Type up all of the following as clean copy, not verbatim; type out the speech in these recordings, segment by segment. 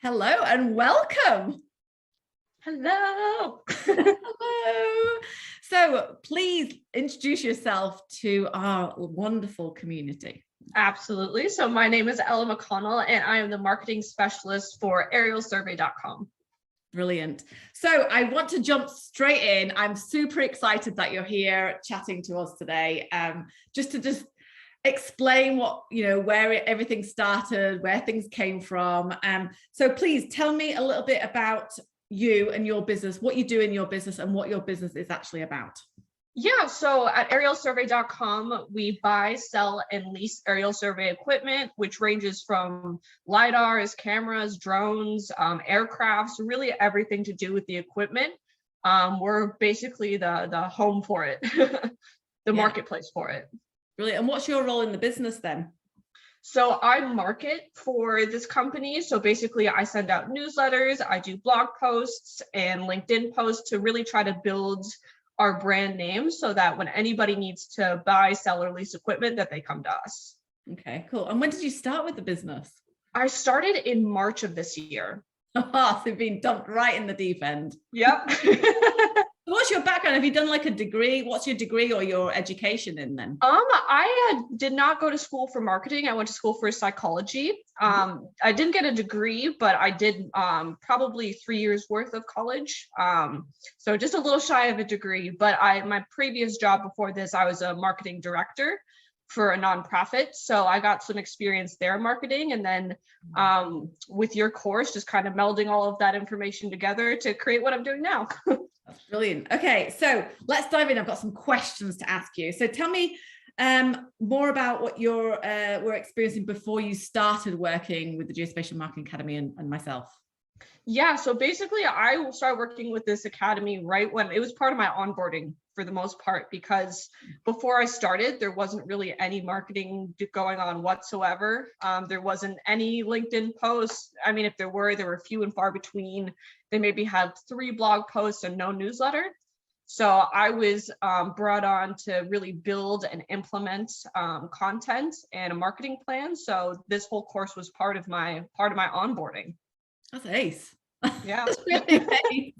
Hello and welcome. Hello. Hello. So please introduce yourself to our wonderful community. Absolutely. So my name is Ella McConnell and I am the marketing specialist for aerialsurvey.com. Brilliant. So I want to jump straight in. I'm super excited that you're here chatting to us today. Just to explain where everything started, where things came from. So please tell me a little bit about you and your business, what you do in your business and what your business is actually about. Yeah, so at aerialsurvey.com, we buy, sell, and lease aerial survey equipment, which ranges from LiDARs, cameras, drones, aircrafts, really everything to do with the equipment. We're basically the home for it, the marketplace for it. Brilliant. And what's your role in the business then? So I market for this company. So basically I send out newsletters, I do blog posts and LinkedIn posts to really try to build our brand name so that when anybody needs to buy, sell, or lease equipment, that they come to us. Okay, cool. And when did you start with the business? I started in March of this year. So you've been dumped right in the deep end. Yep. What's your background? Have you done like a degree? What's your degree or your education in then? I did not go to school for marketing. I went to school for psychology. I didn't get a degree, but I did probably 3 years worth of college. So just a little shy of a degree, but my previous job before this, I was a marketing director for a nonprofit. So I got some experience there in marketing, and then with your course, just kind of melding all of that information together to create what I'm doing now. That's brilliant. Okay, so let's dive in. I've got some questions to ask you. So tell me more about what you were experiencing before you started working with the Geospatial Marketing Academy and myself. Yeah, so basically I started working with this academy right when it was part of my onboarding for the most part, because before I started, there wasn't really any marketing going on whatsoever. There wasn't any LinkedIn posts. I mean, if there were few and far between. They maybe had 3 blog posts and no newsletter. So I was brought on to really build and implement content and a marketing plan. So this whole course was part of my onboarding. That's ace. Yeah. That's really ace.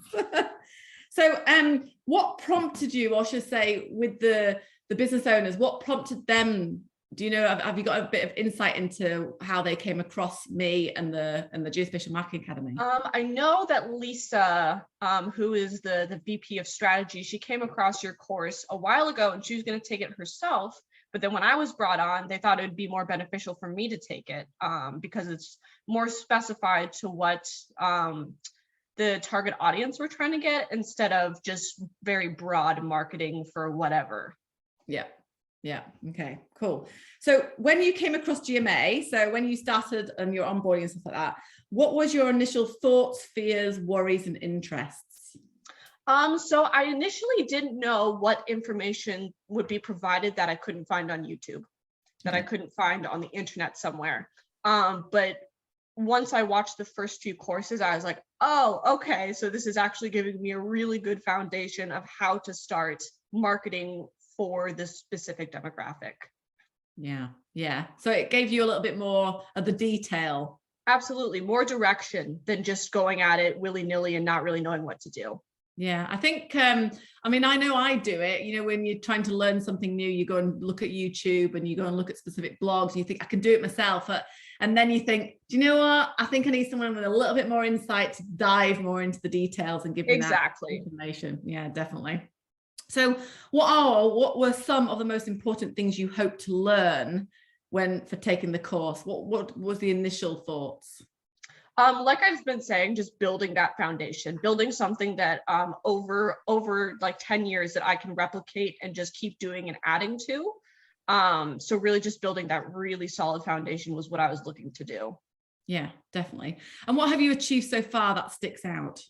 So what prompted you, or should I say, with the business owners, what prompted them? Do you know, have you got a bit of insight into how they came across me and the Geospatial Marketing Academy? I know that Lisa, who is the VP of strategy, she came across your course a while ago and she was going to take it herself. But then when I was brought on, they thought it would be more beneficial for me to take it because it's more specified to what the target audience we're trying to get, instead of just very broad marketing for whatever. Yeah. Okay, cool. So when you came across GMA, so when you started on your onboarding and stuff like that, what was your initial thoughts, fears, worries, and interests? So I initially didn't know what information would be provided that I couldn't find on YouTube, that I couldn't find on the internet somewhere. But once I watched the first few courses, I was like, oh, okay, so this is actually giving me a really good foundation of how to start marketing for this specific demographic. Yeah. So it gave you a little bit more of the detail. Absolutely, more direction than just going at it willy-nilly and not really knowing what to do. Yeah, I think, I mean, I know I do it, you know, when you're trying to learn something new, you go and look at YouTube and you go and look at specific blogs and you think, I can do it myself. And then you think, do you know what? I think I need someone with a little bit more insight to dive more into the details and give me that information. Yeah, definitely. So what were some of the most important things you hope to learn for taking the course? What was the initial thoughts? Like I've been saying, just building that foundation, building something that over like 10 years that I can replicate and just keep doing and adding to. So really just building that really solid foundation was what I was looking to do. Yeah, definitely. And what have you achieved so far that sticks out?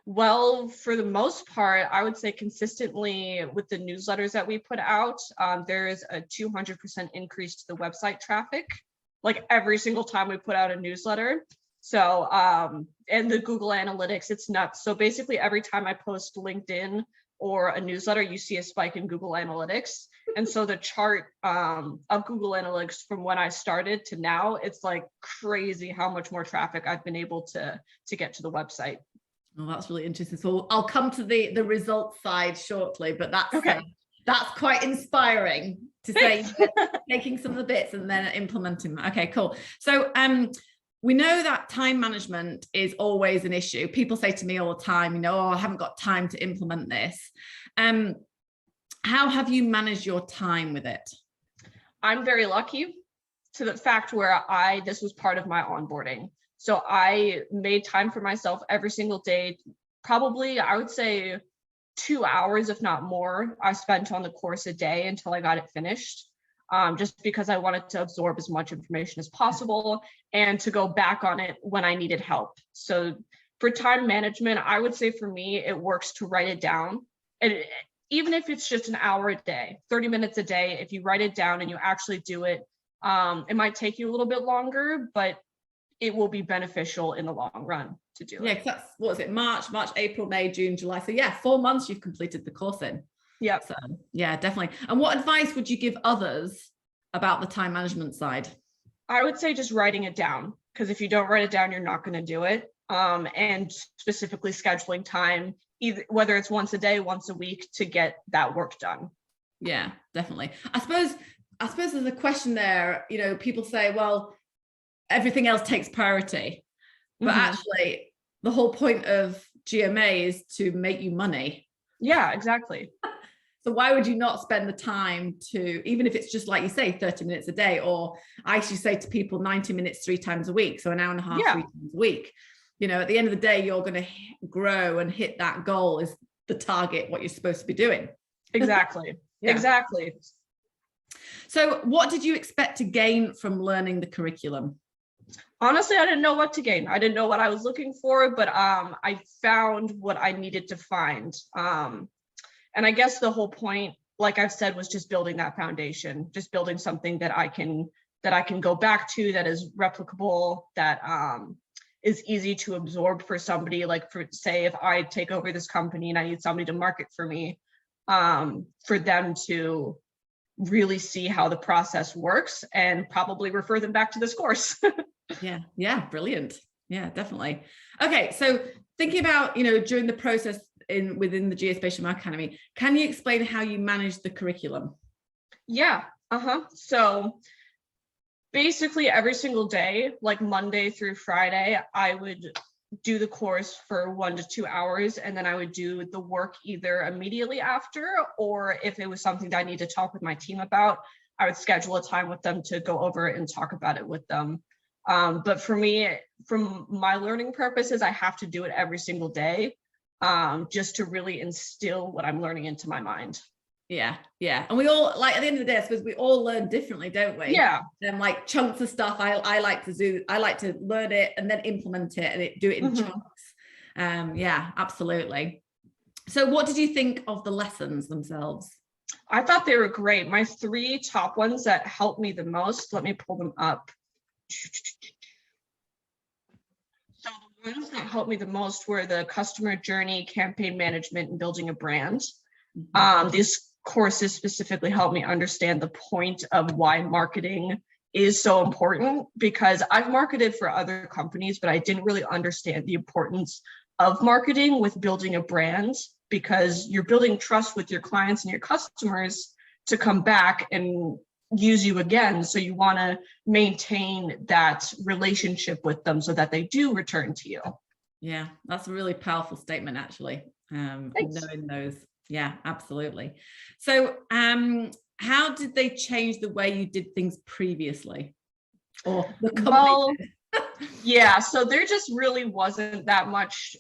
Well, for the most part, I would say consistently with the newsletters that we put out, there is a 200% increase to the website traffic, like every single time we put out a newsletter. So, and the Google Analytics, it's nuts. So basically every time I post LinkedIn or a newsletter, you see a spike in Google Analytics. And so the chart of Google Analytics from when I started to now, it's like crazy how much more traffic I've been able to get to the website. Oh, that's really interesting. So I'll come to the results side shortly, but that's Okay. That's quite inspiring to say, taking some of the bits and then implementing them. Okay, cool. So we know that time management is always an issue. People say to me all the time, oh, I haven't got time to implement this. How have you managed your time with it? I'm very lucky to the fact where this was part of my onboarding. So I made time for myself every single day. Probably, I would say 2 hours, if not more, I spent on the course a day until I got it finished. Just because I wanted to absorb as much information as possible and to go back on it when I needed help. So for time management, I would say for me, it works to write it down. And even if it's just an hour a day, 30 minutes a day, if you write it down and you actually do it, it might take you a little bit longer, but it will be beneficial in the long run to do it. Yeah, that's, what was it, March, April, May, June, July. So yeah, 4 months you've completed the course in. Yeah. So yeah, definitely. And what advice would you give others about the time management side? I would say just writing it down, because if you don't write it down, you're not going to do it. And specifically scheduling time, either whether it's once a day, once a week, to get that work done. Yeah, definitely. I suppose there's a question there. People say, well, everything else takes priority, but actually the whole point of GMA is to make you money. Yeah, exactly. So why would you not spend the time to, even if it's just like you say, 30 minutes a day, or I actually say to people 90 minutes 3 times a week, so an hour and a half 3 times a week. At the end of the day, you're going to grow and hit that goal is the target, what you're supposed to be doing. Exactly. Yeah. Exactly. So what did you expect to gain from learning the curriculum? Honestly, I didn't know what to gain. I didn't know what I was looking for, but I found what I needed to find. And I guess the whole point, like I've said, was just building that foundation, just building something that I can go back to, that is replicable, that is easy to absorb for somebody. Like, for say, if I take over this company and I need somebody to market for me, for them to really see how the process works and probably refer them back to this course. Yeah, brilliant. Yeah, definitely. Okay, so thinking about, during the process within the Geospatial Market Academy, can you explain how you manage the curriculum? Yeah. So basically every single day, like Monday through Friday, I would do the course for 1 to 2 hours, and then I would do the work either immediately after, or if it was something that I need to talk with my team about, I would schedule a time with them to go over it and talk about it with them. But for me, from my learning purposes, I have to do it every single day, just to really instill what I'm learning into my mind. Yeah. And we all, like, at the end of the day, I suppose we all learn differently, don't we? Yeah. And like chunks of stuff I like to learn it and then implement it and do it in chunks. Yeah, absolutely. So what did you think of the lessons themselves? I thought they were great. My 3 top ones that helped me the most, let me pull them up. So the ones that helped me the most were the customer journey, campaign management, and building a brand. These courses specifically helped me understand the point of why marketing is so important, because I've marketed for other companies, but I didn't really understand the importance of marketing with building a brand, because you're building trust with your clients and your customers to come back and use you again. So you want to maintain that relationship with them so that they do return to you. Yeah, that's a really powerful statement, actually. Knowing those. Yeah, absolutely. So how did they change the way you did things previously? Or the company? Well, yeah, so there just really wasn't that much.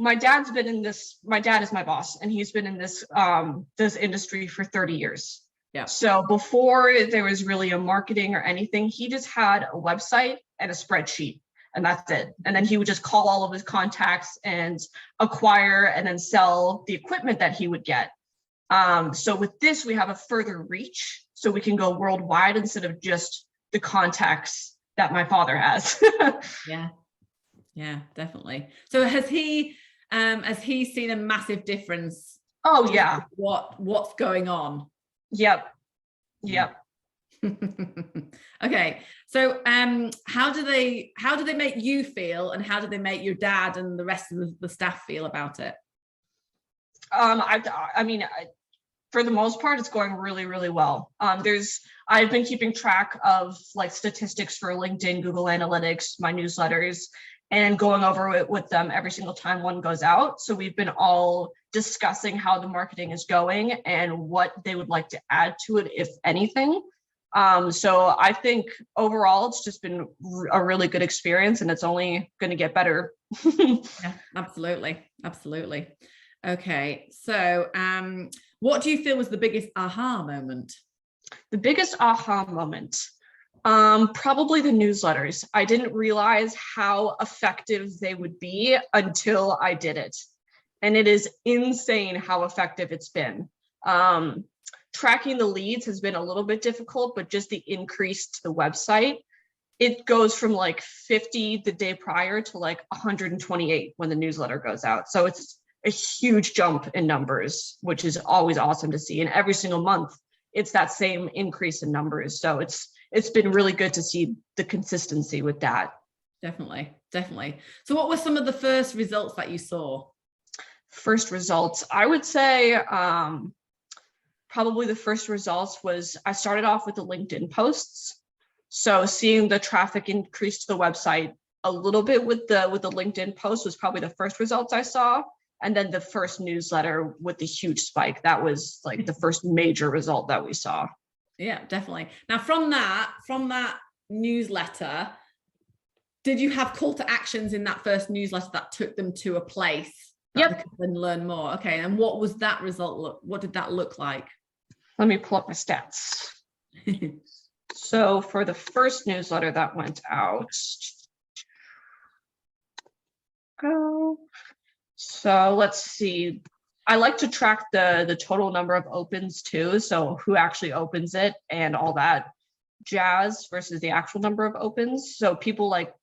My dad is my boss, and he's been in this industry for 30 years. Yeah. So before there was really a marketing or anything, he just had a website and a spreadsheet, and that's it. And then he would just call all of his contacts and acquire and then sell the equipment that he would get. So with this, we have a further reach, so we can go worldwide instead of just the contacts that my father has. Yeah, definitely. So has he seen a massive difference Oh yeah. What's going on. Yep. Yep. Okay, so how do they make you feel, and how do they make your dad and the rest of the staff feel about it? I mean, for the most part, it's going really, really well. I've been keeping track of like statistics for LinkedIn, Google Analytics, my newsletters, and going over it with them every single time one goes out. So we've been all discussing how the marketing is going and what they would like to add to it, if anything. So I think overall, it's just been a really good experience, and it's only going to get better. Yeah, absolutely. Absolutely. Okay. So, what do you feel was the biggest aha moment? The biggest aha moment, probably the newsletters. I didn't realize how effective they would be until I did it. And it is insane how effective it's been. Tracking the leads has been a little bit difficult, but just the increase to the website, it goes from like 50 the day prior to like 128 when the newsletter goes out. So it's a huge jump in numbers, which is always awesome to see. And every single month, it's that same increase in numbers. So it's been really good to see the consistency with that. Definitely. So what were some of the first results that you saw? First results, I would say probably the first results was I started off with the LinkedIn posts. So seeing the traffic increase to the website a little bit with the LinkedIn post was probably the first results I saw. And then the first newsletter with the huge spike, that was like the first major result that we saw. Yeah, definitely. Now from that newsletter, did you have call to actions in that first newsletter that took them to a place that they could then learn more? Okay, and what was that result what did that look like? Let me pull up my stats. So for the first newsletter that went out, so let's see. I like to track the total number of opens too. So who actually opens it and all that jazz versus the actual number of opens. So people like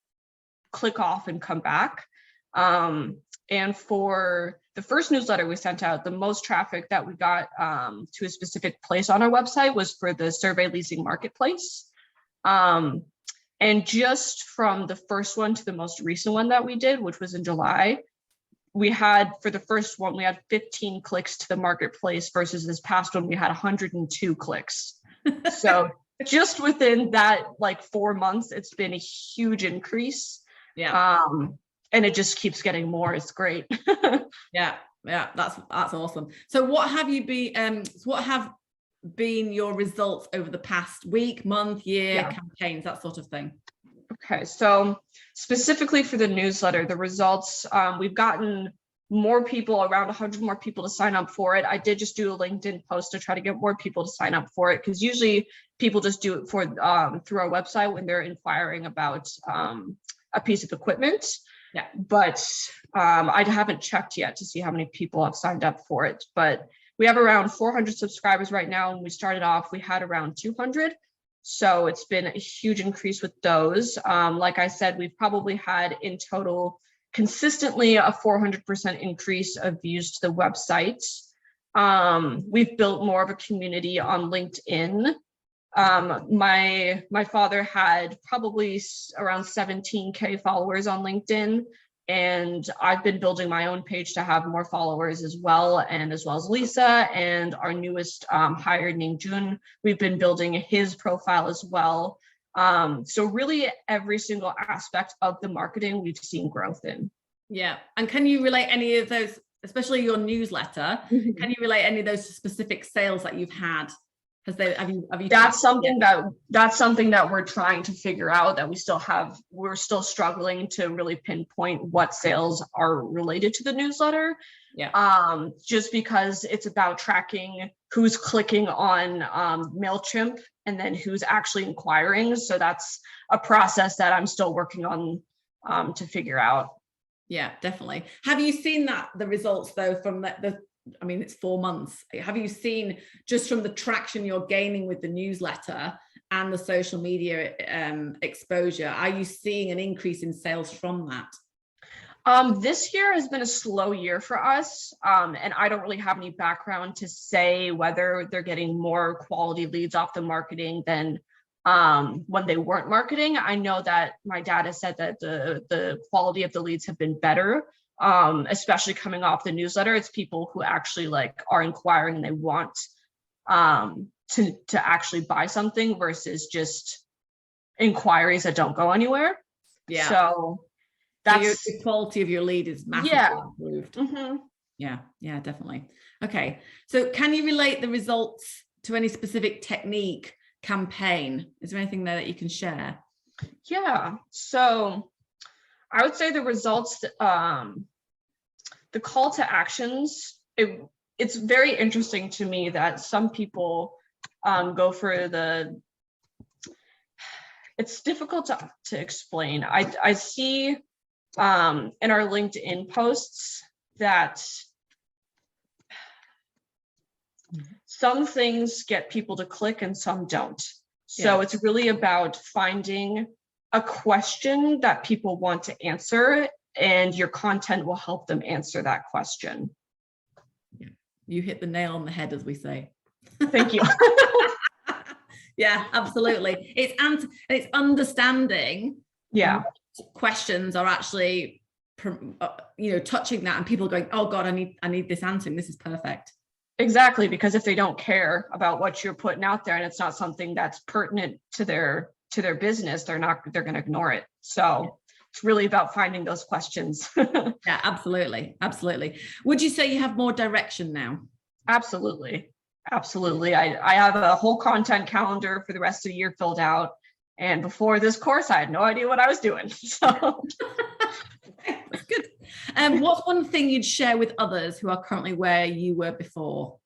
click off and come back. And for the first newsletter we sent out, the most traffic that we got to a specific place on our website was for the survey leasing marketplace. And just from the first one to the most recent one that we did, which was in July, we had, for the first one, we had 15 clicks to the marketplace versus this past one, we had 102 clicks. So just within that like 4 months, it's been a huge increase. Yeah. And it just keeps getting more. It's great. Yeah, that's awesome. So what have been your results over the past week, month, year, campaigns, that sort of thing? Okay, so specifically for the newsletter, the results, we've gotten more people, around 100 more people to sign up for it. I did just do a LinkedIn post to try to get more people to sign up for it, because usually people just do it for through our website when they're inquiring about a piece of equipment. Yeah, but I haven't checked yet to see how many people have signed up for it. But we have around 400 subscribers right now. When we started off, we had around 200. So it's been a huge increase with those. Like I said, we've probably had in total consistently a 400% increase of views to the website. We've built more of a community on LinkedIn. My father had probably around 17K followers on LinkedIn, and I've been building my own page to have more followers as well. And as well as Lisa and our newest hire named June, we've been building his profile as well. So really every single aspect of the marketing we've seen growth in. Yeah. And can you relate any of those, especially your newsletter, can you relate any of those to specific sales that you've had? Have you that's something that we're trying to figure out, that we're still struggling to really pinpoint what sales are related to the newsletter. Yeah. Just because it's about tracking who's clicking on MailChimp and then who's actually inquiring. So that's a process that I'm still working on to figure out. Yeah, definitely. Have you seen the results though from I mean, it's 4 months. Have you seen, just from the traction you're gaining with the newsletter and the social media exposure, are you seeing an increase in sales from that? This year has been a slow year for us, and I don't really have any background to say whether they're getting more quality leads off the marketing than when they weren't marketing. I know that my dad has said that the quality of the leads have been better, especially coming off the newsletter. It's people who actually like are inquiring and they want to actually buy something versus just inquiries that don't go anywhere. Yeah. So that's the quality of your lead is massively improved. Yeah, definitely. Okay, so can you relate the results to any specific technique, campaign? Is there anything there that you can share? Yeah, so I would say the results, the call to actions, it's very interesting to me that some people go for it's difficult to explain. I see in our LinkedIn posts that some things get people to click and some don't. So it's really about finding a question that people want to answer, and your content will help them answer that question. Yeah, you hit the nail on the head, as we say. Thank you. Yeah, absolutely. It's understanding. Yeah. Questions are actually, touching that, and people going, oh God, I need this answering. This is perfect. Exactly, because if they don't care about what you're putting out there and it's not something that's pertinent to their business, they're going to ignore it. So it's really about finding those questions. Yeah, absolutely. Would you say you have more direction now? Absolutely. I have a whole content calendar for the rest of the year filled out. And before this course, I had no idea what I was doing. So that's good. What's one thing you'd share with others who are currently where you were before?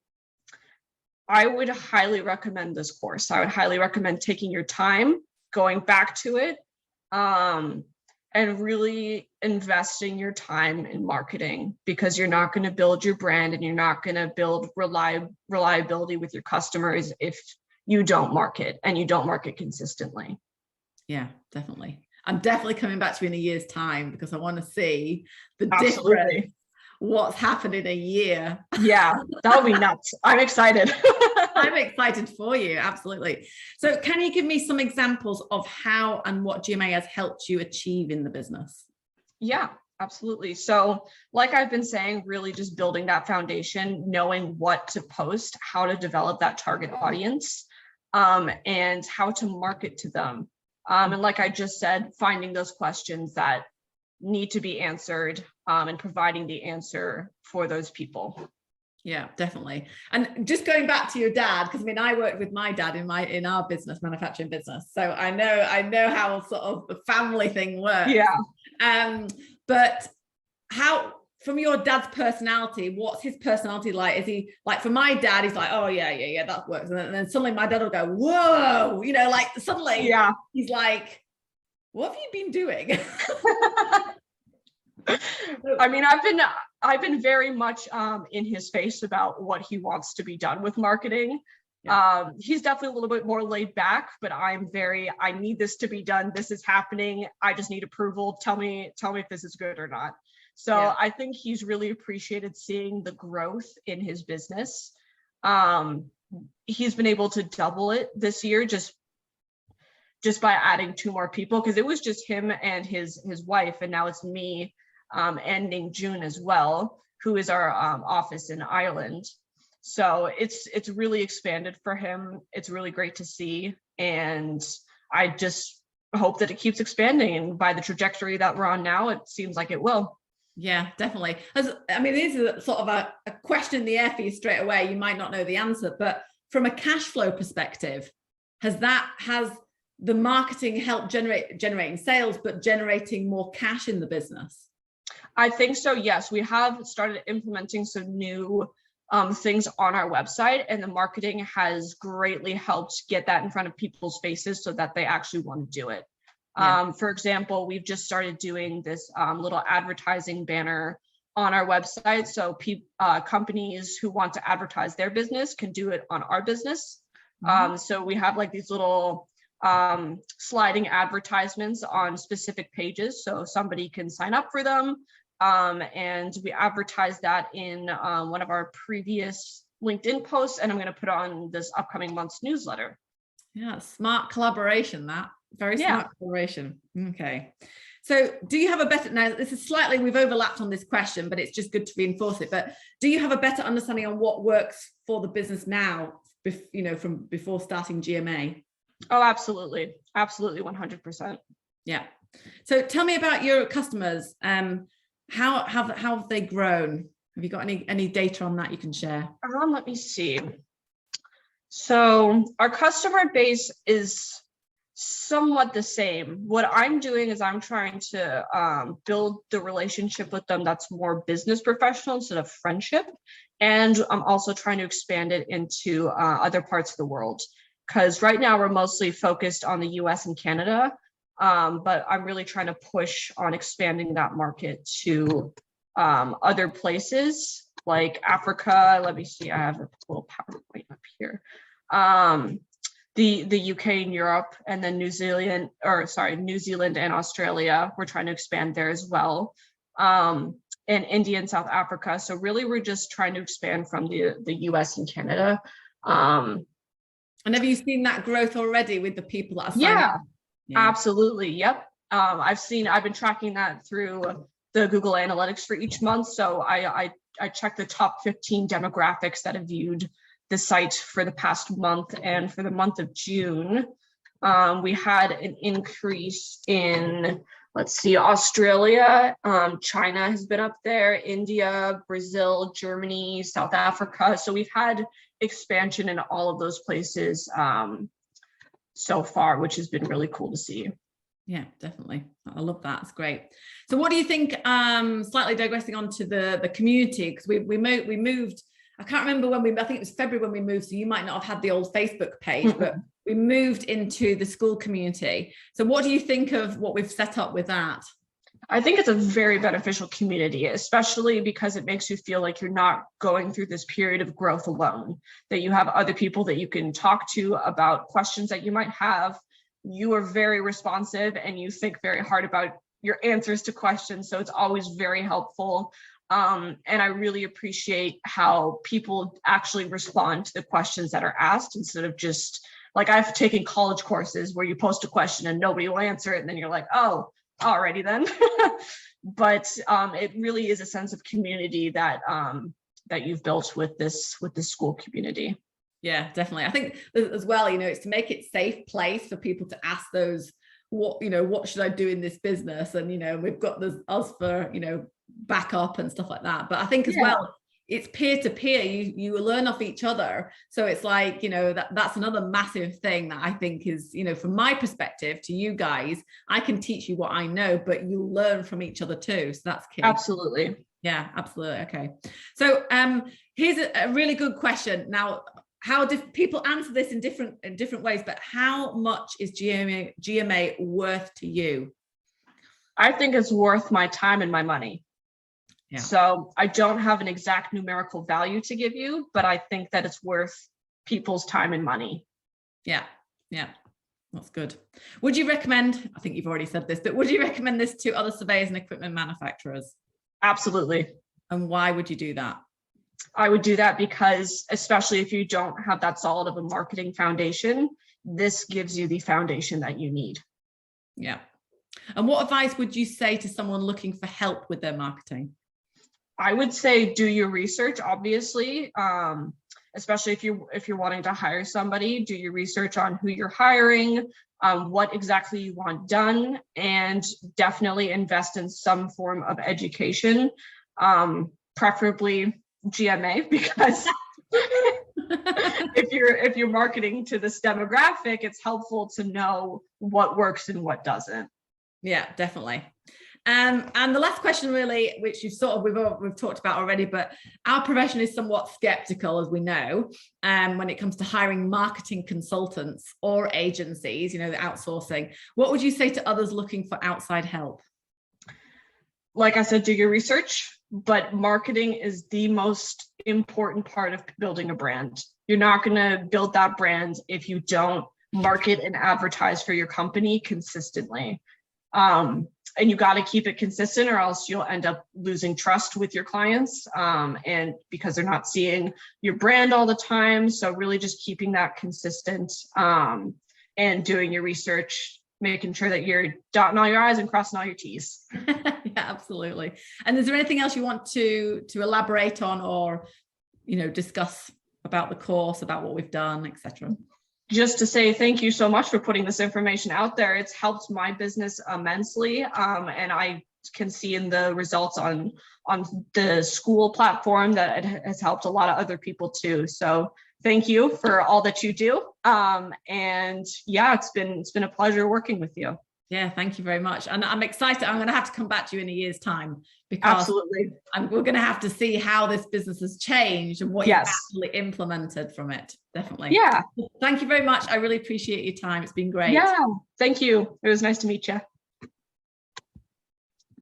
I would highly recommend this course. I would highly recommend taking your time, going back to it, and really investing your time in marketing, because you're not going to build your brand and you're not going to build reliability with your customers if you don't market, and you don't market consistently. Yeah, definitely. I'm definitely coming back to you in a year's time, because I want to see the difference, what's happened in a year. Yeah, that'll be nuts. I'm excited. I'm excited for you. Absolutely. So can you give me some examples of how and what GMA has helped you achieve in the business? Yeah, absolutely. So like I've been saying, really just building that foundation, knowing what to post, how to develop that target audience, and how to market to them. And like I just said, finding those questions that need to be answered, and providing the answer for those people. Yeah, definitely. And just going back to your dad, because I mean, I worked with my dad in our business, manufacturing business, so I know how sort of the family thing works. Yeah. But how, from your dad's personality, what's his personality like? Is he like, for my dad, he's like, oh yeah, that works, and then suddenly my dad will go, whoa, like suddenly, yeah, he's like, what have you been doing? I mean, I've been very much in his face about what he wants to be done with marketing. Yeah. He's definitely a little bit more laid back, but I need this to be done. This is happening. I just need approval. Tell me if this is good or not. So yeah. I think he's really appreciated seeing the growth in his business. He's been able to double it this year just by adding 2 more people, because it was just him and his wife, and now it's me. Ending June as well, who is our office in Ireland. So it's really expanded for him. It's really great to see, and I just hope that it keeps expanding, and by the trajectory that we're on now, it seems like it will. Yeah, definitely. I mean, this is sort of a question in the air for you straight away. You might not know the answer, but from a cash flow perspective, has the marketing helped generating sales, but generating more cash in the business? I think so, yes. We have started implementing some new things on our website, and the marketing has greatly helped get that in front of people's faces so that they actually want to do it. Yeah. For example, we've just started doing this little advertising banner on our website. So companies who want to advertise their business can do it on our business. Mm-hmm. So we have like these little sliding advertisements on specific pages. So somebody can sign up for them. And we advertised that in one of our previous LinkedIn posts, and I'm going to put on this upcoming month's newsletter. Yeah, smart collaboration, that. Very Yeah. smart collaboration. Okay. So do you have a better, now this is slightly, we've overlapped on this question, but it's just good to reinforce it. But do you have a better understanding on what works for the business now, from before starting GMA? Oh, absolutely. Absolutely. 100%. Yeah. So tell me about your customers. How have they grown? Have you got any data on that you can share? Let me see. So our customer base is somewhat the same. What I'm doing is I'm trying to build the relationship with them that's more business professional instead of friendship. And I'm also trying to expand it into other parts of the world. Because right now we're mostly focused on the US and Canada, but I'm really trying to push on expanding that market to other places like Africa. Let me see, I have a little PowerPoint up here. The UK and Europe, and then New Zealand and Australia. We're trying to expand there as well. And India and South Africa. So really we're just trying to expand from the US and Canada. And have you seen that growth already with the people that are signing Yeah, up? absolutely. Yep. I've been tracking that through the Google Analytics for each month. So I check the top 15 demographics that have viewed the site for the past month. And for the month of June, we had an increase in, let's see, Australia, China has been up there, India, Brazil, Germany, South Africa. So we've had expansion in all of those places so far, which has been really cool to see. Yeah, definitely. I love that. It's great. So what do you think, slightly digressing onto the community, because we moved, I can't remember I think it was February when we moved, so you might not have had the old Facebook page, but we moved into the school community. So what do you think of what we've set up with that? I think it's a very beneficial community, especially because it makes you feel like you're not going through this period of growth alone, that you have other people that you can talk to about questions that you might have. You are very responsive and you think very hard about your answers to questions. So it's always very helpful. And I really appreciate how people actually respond to the questions that are asked instead of just like I've taken college courses where you post a question and nobody will answer it. And then you're like, oh, alrighty then. But it really is a sense of community that that you've built with this school community. Yeah, definitely. I think as well, it's to make it a safe place for people to ask those, what should I do in this business? And, we've got us for, backup and stuff like that. But I think as well, it's peer-to-peer, you learn off each other. So it's like, that's another massive thing that I think is, from my perspective to you guys, I can teach you what I know, but you learn from each other too. So that's key. Absolutely. Yeah, absolutely. Okay. So here's a really good question. Now, how do people answer this in different ways, but how much is GMA worth to you? I think it's worth my time and my money. Yeah. So I don't have an exact numerical value to give you, but I think that it's worth people's time and money. Yeah. Yeah. That's good. Would you recommend, I think you've already said this, but would you recommend this to other surveyors and equipment manufacturers? Absolutely. And why would you do that? I would do that because, especially if you don't have that solid of a marketing foundation, this gives you the foundation that you need. Yeah. And what advice would you say to someone looking for help with their marketing? I would say do your research, obviously, especially if you're wanting to hire somebody, do your research on who you're hiring, what exactly you want done, and definitely invest in some form of education, preferably GMA, because if you're marketing to this demographic, it's helpful to know what works and what doesn't. Yeah, definitely. And the last question, really, which we've talked about already, but our profession is somewhat skeptical, as we know, when it comes to hiring marketing consultants or agencies, the outsourcing. What would you say to others looking for outside help? Like I said, do your research, but marketing is the most important part of building a brand. You're not going to build that brand if you don't market and advertise for your company consistently. you got to keep it consistent, or else you'll end up losing trust with your clients, and because they're not seeing your brand all the time. So really just keeping that consistent, and doing your research, making sure that you're dotting all your I's and crossing all your T's. Yeah, absolutely. And is there anything else you want to elaborate on, or, discuss about the course, about what we've done, etc.? Just to say thank you so much for putting this information out there. It's helped my business immensely, and I can see in the results on the school platform that it has helped a lot of other people too. So thank you for all that you do. And yeah, it's been a pleasure working with you. Yeah, thank you very much. And I'm excited. I'm going to have to come back to you in a year's time, because absolutely, we're going to have to see how this business has changed and what you've yes, actually implemented from it. Definitely. Yeah. Thank you very much. I really appreciate your time. It's been great. Yeah, thank you. It was nice to meet you.